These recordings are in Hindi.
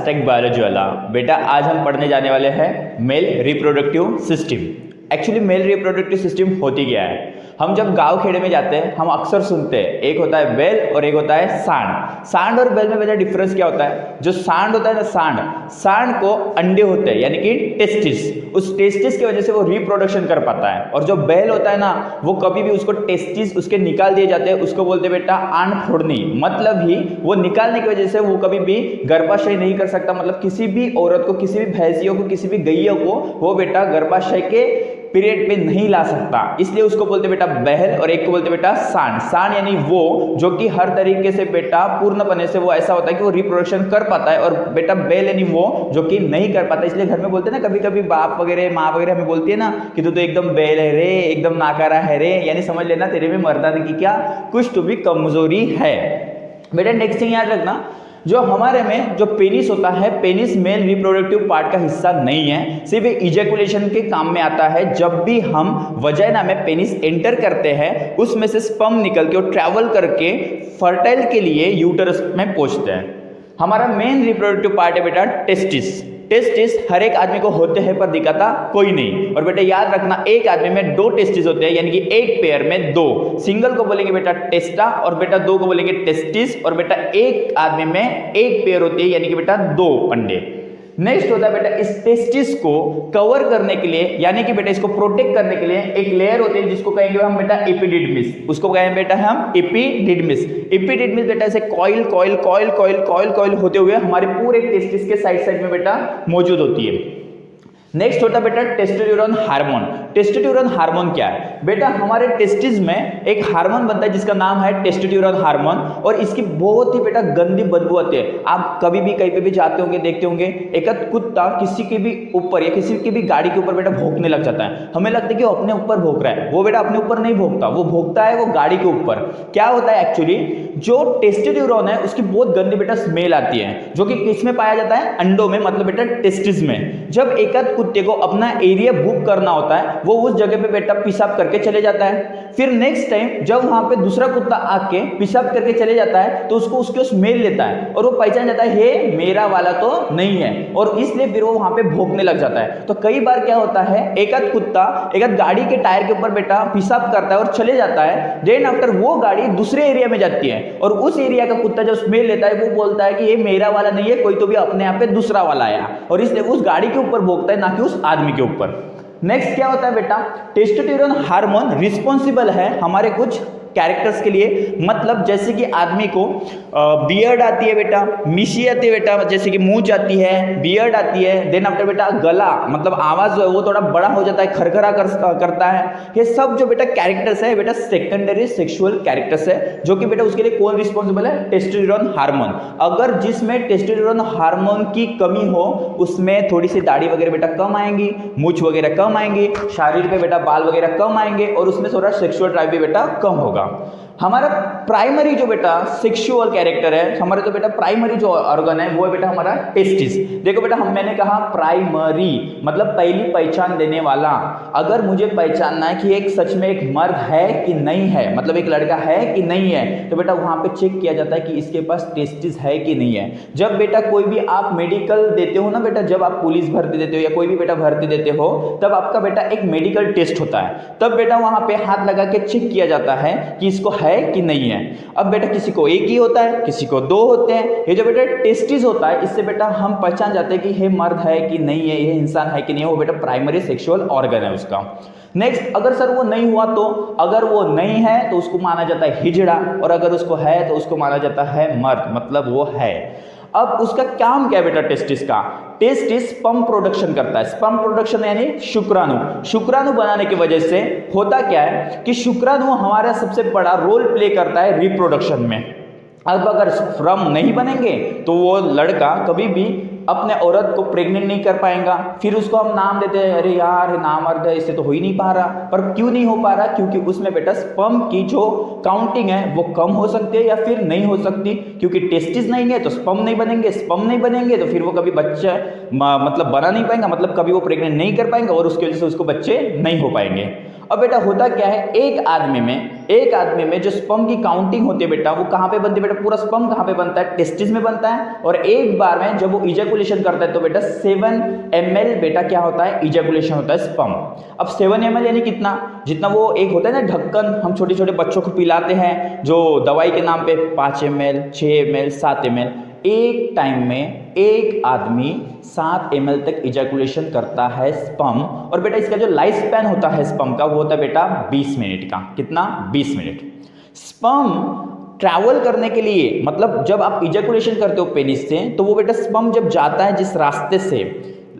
हैशटैग बायोलॉजी वाला। बेटा आज हम पढ़ने जाने वाले हैं male reproductive system. Actually male reproductive system होती क्या है? हम जब गांव खेड़े में जाते हैं हम अक्सर सुनते हैं एक होता है बेल और एक होता है सांड। सांड और बेल में बेटा डिफरेंस क्या होता है? जो सांड होता है ना, सांड को अंडे होते हैं यानी कि टेस्टिस, उस टेस्टिस की वजह से वो रिप्रोडक्शन कर पाता है। और जो बेल होता है ना, वो कभी भी उसको टेस्टिस उसके निकाल दिए जाते हैं, उसको बोलते हैं बेटा आंट-फोड़नी। मतलब ही वो निकालने की वजह से वो कभी भी गर्भाशय नहीं कर सकता। मतलब किसी भी औरत को, किसी भी भैंसियों को, किसी भी गैया को वो बेटा गर्भाशय के पीरियड पे नहीं ला सकता, इसलिए उसको बोलते बेटा बहल। और एक को बोलते बेटा सांड। सांड यानी वो जो कि हर तरीके से बेटा पूर्णपने से वो ऐसा होता है कि वो रिप्रोडक्शन कर पाता है। और बेटा बेल यानी वो जो कि नहीं कर पाता। इसलिए घर में बोलते हैं ना, कभी कभी बाप वगैरह माँ वगैरह हमें बोलती है ना कि तू तो एकदम बेल है रे, एकदम नाकारा है रे, यानी समझ लेना तेरे में मर्दाने की क्या कुछ तो भी कमजोरी है। बेटा नेक्स्ट थिंग याद रखना, जो हमारे में जो पेनिस होता है, पेनिस मेल रिप्रोडक्टिव पार्ट का हिस्सा नहीं है, सिर्फ इजैकुलेशन के काम में आता है। जब भी हम वजाइना में पेनिस एंटर करते हैं उसमें से स्पर्म निकल के और ट्रैवल करके फर्टाइल के लिए यूटरस में पहुंचते हैं। हमारा मेन रिप्रोडक्टिव पार्ट है बेटा टेस्टिस। टेस्टिस हर एक आदमी को होते हैं पर दिखाता कोई नहीं। और बेटा याद रखना, एक आदमी में दो टेस्टिस होते हैं, यानी कि एक पेयर में दो। सिंगल को बोलेंगे बेटा टेस्टा और बेटा दो को बोलेंगे टेस्टिस। और बेटा एक आदमी में एक पेयर होती है यानी कि बेटा दो अंडे। नेक्स्ट होता है बेटा इस टेस्टिस को कवर करने के लिए यानी कि बेटा इसको प्रोटेक्ट करने के लिए एक लेयर होती है जिसको कहेंगे हम बेटा एपिडिडमिस। उसको कहेंगे बेटा हम एपिडिडमिस। एपिडिडमिस बेटा ऐसे coil coil coil coil coil coil होते हुए हमारे पूरे टेस्टिस के साइड साइड में बेटा मौजूद होती है। नेक्स्ट होता है बेटा टेस्टोस्टेरोन हार्मोन। टेस्टोस्टेरोन हार्मोन क्या है? बेटा हमारे टेस्टिस में एक हार्मोन बनता है जिसका नाम है टेस्टोस्टेरोन हार्मोन। और इसकी बहुत ही बेटा गंदी बदबू आती है। आप कभी भी कहीं पे भी जाते होंगे, देखते होंगे एक कुत्ता किसी के भी ऊपर या किसी की भी गाड़ी के ऊपर बेटा भौंकने लग जाता है। हमें लगता है कि वो अपने ऊपर भौंक रहा है, वो बेटा अपने ऊपर नहीं भौंकता, वो भौंकता है वो गाड़ी के ऊपर। क्या होता है एक्चुअली, जो टेस्टोस्टेरोन है उसकी बहुत गंदी बेटा स्मेल आती है, जो कि किसमें पाया जाता है? अंडों में, मतलब बेटा टेस्टिस में। जब एक कुत्ते को अपना एरिया बुक करना होता है वो उस जगह पे बेटा पेशाब करके चले जाता है। फिर नेक्स्ट टाइम जब वहां पे दूसरा कुत्ता आके पेशाब करके चले जाता है तो उसको उसके स्मेल लेता है और वो पहचान जाता है हे मेरा वाला तो नहीं है, और इसलिए फिर वो वहां पे भौंकने लग जाता है। तो कई बार क्या होता है, एक कुत्ता एक गाड़ी के टायर के ऊपर बेटा पेशाब करता है और चले जाता है। देन आफ्टर वो गाड़ी दूसरे एरिया में जाती है और उस एरिया का कुत्ता जब स्मेल लेता है वो बोलता है कि ये मेरा वाला नहीं है, कोई तो भी अपने यहाँ पे दूसरा वाला आया, और इसलिए उस गाड़ी के ऊपर भौंकता है, ना कि उस आदमी के ऊपर। नेक्स्ट क्या होता है बेटा, टेस्टोस्टेरोन हार्मोन रिस्पॉन्सिबल है हमारे कुछ कैरेक्टर्स के लिए। मतलब जैसे कि आदमी को बियर्ड आती है बेटा, मिशी आती है बेटा, जैसे कि मूंछ आती है, बियर्ड आती है। देन आफ्टर बेटा गला, मतलब आवाज जो है वो थोड़ा बड़ा हो जाता है, खरखरा करता है। ये सब जो बेटा कैरेक्टर्स है बेटा सेकेंडरी सेक्सुअल कैरेक्टर्स है, जो कि बेटा उसके लिए कौन रिस्पॉन्सिबल है? Testosterone hormone. अगर जिसमें टेस्टोस्टेरोन हार्मोन की कमी हो उसमें थोड़ी सी दाढ़ी वगैरह बेटा कम आएंगी, मूंछ वगैरह कम आएंगी, शरीर पे बेटा बाल वगैरह कम आएंगे, और उसमें थोड़ा सेक्सुअल ड्राइव भी बेटा कम होगा। हमारा प्राइमरी जो बेटा सेक्सुअल कैरेक्टर है, हमारे तो बेटा प्राइमरी जो ऑर्गन है वो है बेटा हमारा टेस्टिस। देखो बेटा मैंने कहा प्राइमरी मतलब पहली पहचान देने वाला। अगर मुझे पहचानना है कि एक सच में एक मर्द है कि नहीं है, मतलब एक लड़का है कि नहीं है, तो बेटा वहां पे चेक किया जाता है कि इसके पास टेस्टिस है कि नहीं है। जब बेटा कोई भी आप मेडिकल देते हो ना बेटा, जब आप पुलिस भर्ती देते हो या कोई भी बेटा भर्ती देते हो, तब आपका बेटा एक मेडिकल टेस्ट होता है। तब बेटा वहां पे हाथ लगा के चेक किया जाता है कि इसको है कि नहीं है। अब बेटा किसी को एक ही होता है, किसी को दो होते हैं। ये जो बेटा टेस्टिस होता है इससे बेटा हम पहचान जाते हैं कि ये मर्द है कि नहीं है, ये इंसान है कि नहीं है। वो बेटा प्राइमरी सेक्सुअल ऑर्गन है उसका। नेक्स्ट, अगर सर वो नहीं हुआ तो अगर वो नहीं है तो उसको माना जाता है हिजड़ा, और अगर उसको है तो उसको माना जाता है मर्द, मतलब वो है। अब उसका काम क्या है बेटा टेस्टिस का? टेस्टिस स्पर्म प्रोडक्शन करता है। स्पर्म प्रोडक्शन यानी शुक्राणु बनाने की वजह से होता क्या है कि शुक्राणु हमारा सबसे बड़ा रोल प्ले करता है रिप्रोडक्शन में। अब अगर स्पर्म नहीं बनेंगे तो वो लड़का कभी भी अपने औरत को प्रेग्नेंट नहीं कर पाएगा। फिर उसको हम नाम देते हैं, अरे यार नामर्द है, इससे तो हो ही नहीं पा रहा। पर क्यों नहीं हो पा रहा? क्योंकि उसमें बेटा स्पर्म की जो काउंटिंग है वो कम हो सकती है या फिर नहीं हो सकती, क्योंकि टेस्टिस नहीं है तो स्पर्म नहीं बनेंगे, स्पर्म नहीं बनेंगे तो फिर वो कभी बच्चा मतलब बना नहीं पाएगा, मतलब कभी वो प्रेग्नेंट नहीं कर पाएंगे और उसकी वजह से उसको बच्चे नहीं हो पाएंगे। अब बेटा होता क्या है, एक आदमी में जो स्पर्म की काउंटिंग होती है बेटा, वो कहाँ पे बनती है बेटा, पूरा स्पर्म कहाँ पे बनता है, टेस्टिस में बनता है। और एक बार में जब वो इजैकुलेशन करता है तो बेटा 7 ml बेटा क्या होता है, इजैकुलेशन होता है स्पर्म। अब 7 ml यानी कितना, जितना वो एक होता है ना ढक्कन, हम छोटे छोटे बच्चों को पिलाते हैं जो दवाई के नाम पे, 5 ml, 6 ml, 7 ml, एक टाइम में एक आदमी 7 ml तक इजैकुलेशन करता है स्पर्म। और बेटा इसका जो लाइफ स्पैन होता है स्पर्म का, वो होता है बेटा 20 मिनट का। कितना, 20 मिनट। स्पर्म ट्रैवल करने के लिए, मतलब जब आप इजैकुलेशन करते हो पेनिस से, तो वो बेटा स्पर्म जब जाता है जिस रास्ते से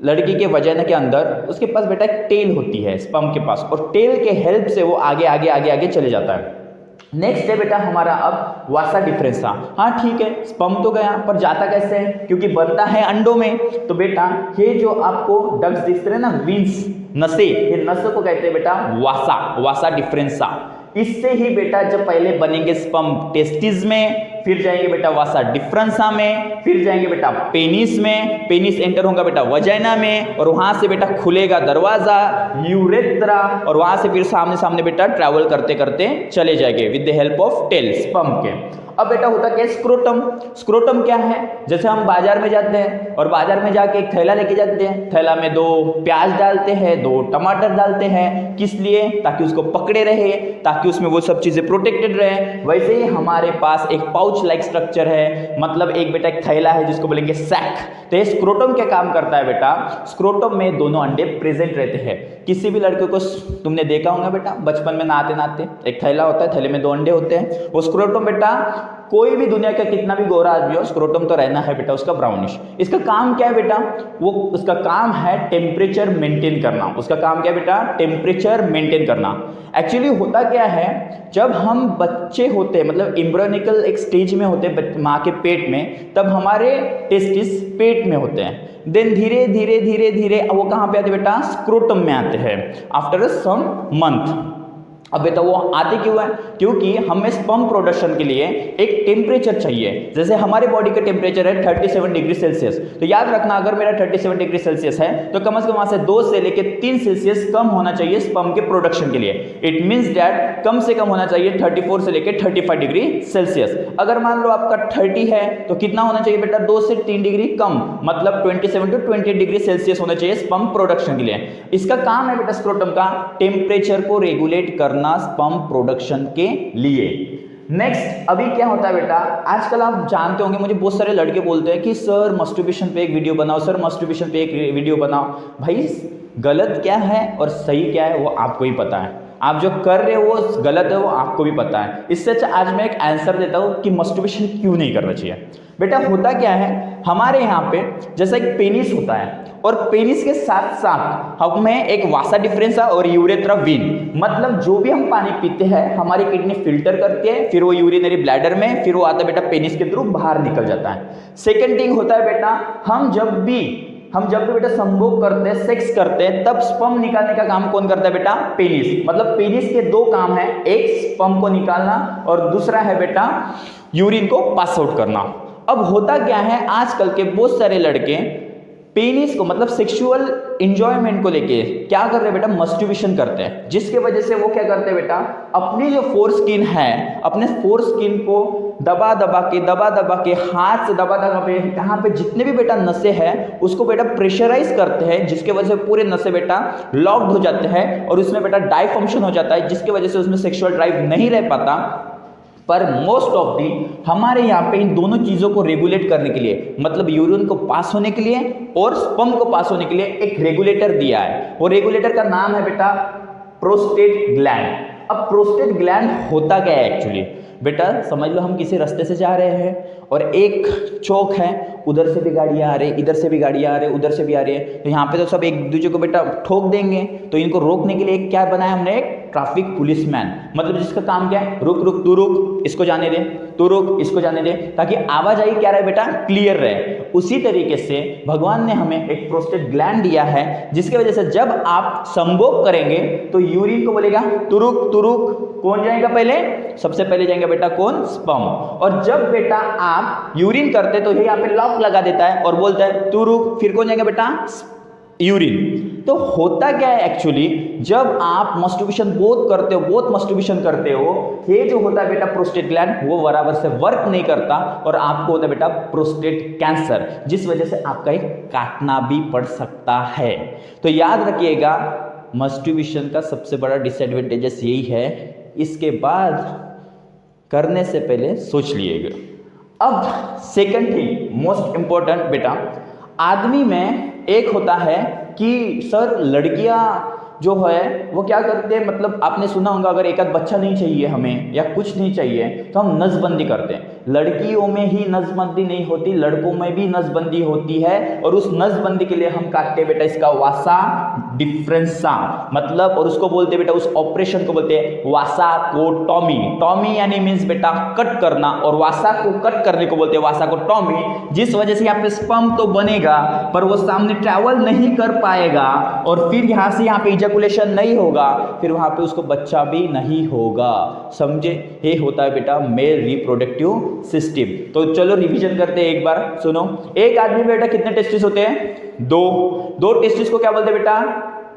लड़की के वजाइना के अंदर, उसके पास बेटा एक टेल होती है स्पर्म के पास, और टेल के हेल्प से वो आगे आगे आगे आगे चले जाता है। नेक्स्ट है बेटा हमारा अब वासा डिफरेंसा। हाँ ठीक है, स्पर्म तो गया, पर जाता कैसे है, क्योंकि बनता है अंडों में। तो बेटा ये जो आपको डक्स दिख रहे हैं ना, विंस, नसें, ये नसों को कहते हैं बेटा वासा डिफरेंसा। इससे ही बेटा जब पहले बनेंगे स्पर्म टेस्टिस में, फिर जाएंगे बेटा वासा डिफरेंसा में, फिर जाएंगे बेटा पेनिस में, पेनिस एंटर होगा बेटा वजाइना में, और वहां से बेटा खुलेगा दरवाजा यूरेथ्रा, और वहां से फिर सामने सामने बेटा ट्रैवल करते करते चले जाएंगे with the help of tail sperm के। अब बेटा होता क्या, स्क्रोटम। स्क्रोटम क्या है, जैसे हम बाजार में जाते हैं और बाजार में जाके एक थैला लेके जाते हैं, थैला में 2 प्याज डालते हैं, 2 टमाटर डालते हैं, किस लिए, ताकि उसको पकड़े रहे, ताकि उसमें वो सब चीजें प्रोटेक्टेड रहे। वैसे ही हमारे पास एक पाउच लाइक स्ट्रक्चर है, मतलब एक बेटा एक थैला है जिसको बोलेंगे सैक। तो ये स्क्रोटम क्या काम करता है बेटा, स्क्रोटम में दोनों अंडे प्रेजेंट रहते हैं। किसी भी लड़के को तुमने देखा होगा बेटा, बचपन में नहाते नहाते एक थैला होता है, थैले में 2 अंडे होते हैं, वो स्क्रोटम बेटा, कोई भी दुनिया का कितना भी गोरा आदमी हो, स्क्रोटम तो रहना है बेटा उसका ब्राउनिश। इसका काम क्या है बेटा, वो उसका काम है टेम्परेचर मेंटेन करना। उसका काम क्या है बेटा, टेम्परेचर मेंटेन करना। एक्चुअली होता क्या है, जब हम बच्चे होते हैं, मतलब एम्ब्रियोनिकल एक स्टेज में होते हैं माँ के पेट में, तब हमारे टेस्टिस पेट में होते हैं। देन धीरे धीरे धीरे धीरे वो कहाँ पे आते हैं बेटा, स्क्रोटम में आते हैं आफ्टर सम मंथ। अब बेटा वो आते क्यों है, क्योंकि हमें स्पर्म प्रोडक्शन के लिए एक टेम्परेचर चाहिए। जैसे हमारे बॉडी का टेम्परेचर है 37 डिग्री सेल्सियस, तो याद रखना अगर मेरा 37 डिग्री सेल्सियस है तो कम से कम वहां से 2 से लेकर 3 सेल्सियस कम होना चाहिए स्पर्म के प्रोडक्शन के लिए। इट मीन्स दैट कम से कम होना चाहिए 34 से लेकर 35 डिग्री सेल्सियस। अगर मान लो आपका 30 है तो कितना होना चाहिए बेटा, 2 से 3 डिग्री कम, मतलब 27 to 20 डिग्री सेल्सियस होना चाहिए स्पर्म प्रोडक्शन के लिए। इसका काम है बेटा स्क्रोटम का टेम्परेचर को रेगुलेट करना स्पर्म प्रोडक्शन के लिए। नेक्स्ट अभी क्या होता है बेटा, आजकल आप जानते होंगे, मुझे बहुत सारे लड़के बोलते हैं कि सर मस्टरबेशन पे एक वीडियो बनाओ, सर मस्टरबेशन पे एक वीडियो बनाओ। भाई गलत क्या है और सही क्या है वो आपको ही पता है, आप जो कर रहे हो वो गलत है वो आपको भी पता है। इससे अच्छा आज मैं एक आंसर देता हूँ कि मस्टरबेशन क्यों नहीं करना चाहिए। बेटा होता क्या है, हमारे यहाँ पे जैसा एक पेनिस होता है, और पेनिस के साथ साथ हमें एक वासा डिफरेंसा और यूरेथ्रा वीन, मतलब जो भी हम पानी पीते हैं हमारी किडनी फिल्टर करती है, फिर वो यूरिनरी ब्लैडर में, फिर वो आता है बेटा पेनिस के थ्रू बाहर निकल जाता है। सेकेंड थिंग होता है बेटा, हम जब भी बेटा संभोग करते हैं, सेक्स करते हैं, तब स्पर्म निकालने का काम कौन करता है बेटा, पेनिस। मतलब पेनिस के 2 काम है, एक स्पर्म को निकालना और दूसरा है बेटा यूरिन को पास आउट करना। अब होता क्या है, आजकल के बहुत सारे लड़के पेनिस को मतलब सेक्सुअल एंजॉयमेंट को लेके क्या कर रहे हैं बेटा, मस्टरबेशन करते हैं, जिसके वजह से वो क्या करते हैं बेटा, अपनी जो फोर स्किन है, अपने फोर स्किन को दबा दबा के हाथ से दबा के यहाँ पे जितने भी बेटा नसें हैं उसको बेटा प्रेशराइज करते हैं, जिसके वजह से पूरे नसें बेटा लॉक्ड हो जाते हैं और उसमें बेटा डाई फंक्शन हो जाता है, जिसके वजह से उसमें सेक्सुअल ड्राइव नहीं रह पाता। पर मोस्ट ऑफ दी हमारे यहाँ पे इन दोनों चीज़ों को रेगुलेट करने के लिए, मतलब यूरिन को पास होने के लिए और स्पर्म को पास होने के लिए एक रेगुलेटर दिया है। वो रेगुलेटर का नाम है बेटा प्रोस्टेट ग्लैंड। अब प्रोस्टेट ग्लैंड होता क्या है एक्चुअली बेटा, समझ लो हम किसी रास्ते से जा रहे हैं और एक चौक है, उधर से भी गाड़ियाँ आ रही, इधर से भी गाड़ियाँ आ रही, उधर से भी आ रही है, तो यहाँ पे तो सब एक दूसरे को बेटा ठोक देंगे। तो इनको रोकने के लिए क्या बनाया हमने, एक ट्रैफिक पुलिसमैन, मतलब जिसका काम क्या है, रुक रुक तू रुक इसको जाने दे, तू रुक इसको जाने दे, ताकि आवाजाही क्या रहे बेटा, क्लियर रहे। उसी तरीके से भगवान ने हमें एक प्रोस्टेट ग्लैंड दिया है, जिसकी वजह से जब आप संभोग करेंगे तो यूरिन को बोलेगा तू रुक, कौन जाएगा पहले, सबसे पहले जाएंगे बेटा कौन, स्पर्म। और जब बेटा आप यूरिन करते तो ये यहाँ पे लॉक लगा देता है और बोलता है तू रुक, फिर कौन जाएगा बेटा, यूरिन। तो होता क्या है एक्चुअली, जब आप मस्टरबेशन बहुत मस्टरबेशन करते हो, ये जो होता है बेटा प्रोस्टेट ग्लैंड वो बराबर से वर्क नहीं करता और आपको होता है बेटा प्रोस्टेट कैंसर, जिस वजह से आपका एक काटना भी पड़ सकता है। तो याद रखिएगा मस्टरबेशन का सबसे बड़ा डिसएडवांटेजेस यही है, इसके बाद करने से पहले सोच लिएगा। अब सेकंड थिंग मोस्ट इंपॉर्टेंट बेटा, आदमी में एक होता है कि सर लड़कियां जो है वो क्या करते हैं, मतलब आपने सुना होगा अगर एक आध बच्चा नहीं चाहिए हमें या कुछ नहीं चाहिए तो हम नसबंदी करते हैं। लड़कियों में ही नसबंदी नहीं होती, लड़कों में भी नसबंदी होती है और उस नसबंदी के लिए हम काटते हैं बेटा इसका वासा डिफरेंसा, मतलब और उसको बोलते हैं बेटा उस ऑपरेशन को बोलते हैं वासाकोटॉमी। टॉमी यानी मीन्स बेटा कट करना और वासा को कट करने को बोलते हैं वासाकोटॉमी, जिस वजह से यहाँ पे स्पर्म तो बनेगा पर वो सामने ट्रैवल नहीं कर पाएगा और फिर यहाँ से यहाँ पे इजैकुलेशन नहीं होगा, फिर वहां पे उसको बच्चा भी नहीं होगा। समझे, ये होता है बेटा मेल रिप्रोडक्टिव सिस्टम। तो चलो रिवीजन करते हैं एक बार, सुनो। एक आदमी में बेटा कितने टेस्टिस होते हैं? दो टेस्टिस को क्या बोलते हैं बेटा?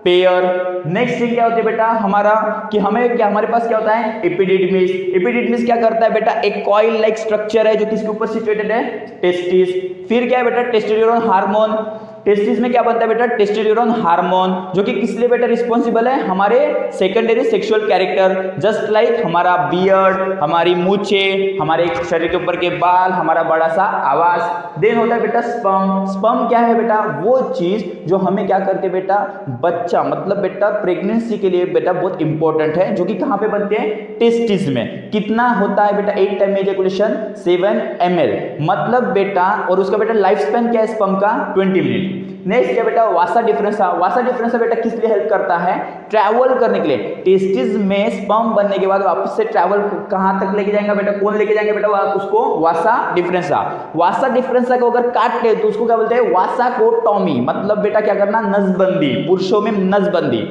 पेयर। नेक्स्ट थिंग क्या होती है बेटा हमारा कि हमारे पास क्या होता है? एपिडिडमिस। एपिडिडमिस क्या करता है बेटा? एक कॉइल लाइक स्ट्रक्चर है जो किसके ऊपर सिचुएटेड है? टेस्टिस। फिर क्या है बेटा? Testosterone hormone. टेस्टिस में क्या बनता है बेटा? टेस्टोस्टेरोन हार्मोन, जो कि किस लिए बेटा रिस्पॉन्सिबल है? हमारे secondary sexual character, just like हमारा बियर्ड, हमारी मूछे, हमारे शरीर के ऊपर के बाल, हमारा बड़ा सा आवाज। देन होता है बेटा स्पर्म। स्पर्म क्या है बेटा? वो चीज जो हमें क्या करते बेटा? बच्चा, मतलब बेटा प्रेगनेंसी के लिए बेटा बहुत इंपॉर्टेंट है, जो कि कहां पे बनते हैं? टेस्टिस में। कितना होता है बेटा एक टाइम में इजैकुलेशन? 7 ml, मतलब बेटा, और उसका बेटा लाइफ स्पैन क्या है स्पर्म का? 20 मिनट। नेक्स्ट क्या बेटा? वासा डिफरेंसा। वासा डिफरेंसा बेटा किस लिए हेल्प करता है? ट्रैवल करने के लिए। टेस्टिस में स्पर्म बनने के बाद वापस से ट्रैवल कहां तक लेके जाएगा बेटा? कौन लेके जाएंगे बेटा? उसको वासा डिफरेंसा। वासा डिफरेंसा को अगर काट ले तो उसको क्या बोलते हैं? वासाकोटॉमी, मतलब बेटा क्या करना? नसबंदी, पुरुषों में नसबंदी।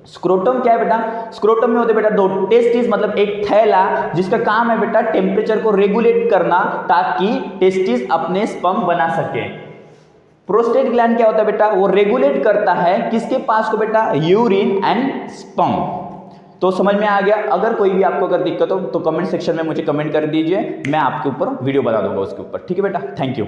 स्क्रोटम क्या है बेटा? स्क्रोटम में होते बेटा 2 टेस्टिस, मतलब एक थैला जिसका काम है बेटा टेम्परेचर को रेगुलेट करना ताकि टेस्टिस अपने स्पर्म बना सके। प्रोस्टेट ग्लैंड क्या होता है बेटा? वो रेगुलेट करता है किसके पास को बेटा? Urine and sperm. तो समझ में आ गया? अगर कोई भी आपको अगर दिक्कत हो तो कमेंट सेक्शन में मुझे कमेंट कर दीजिए, मैं आपके ऊपर वीडियो बना दूंगा उसके ऊपर। ठीक है बेटा, थैंक यू।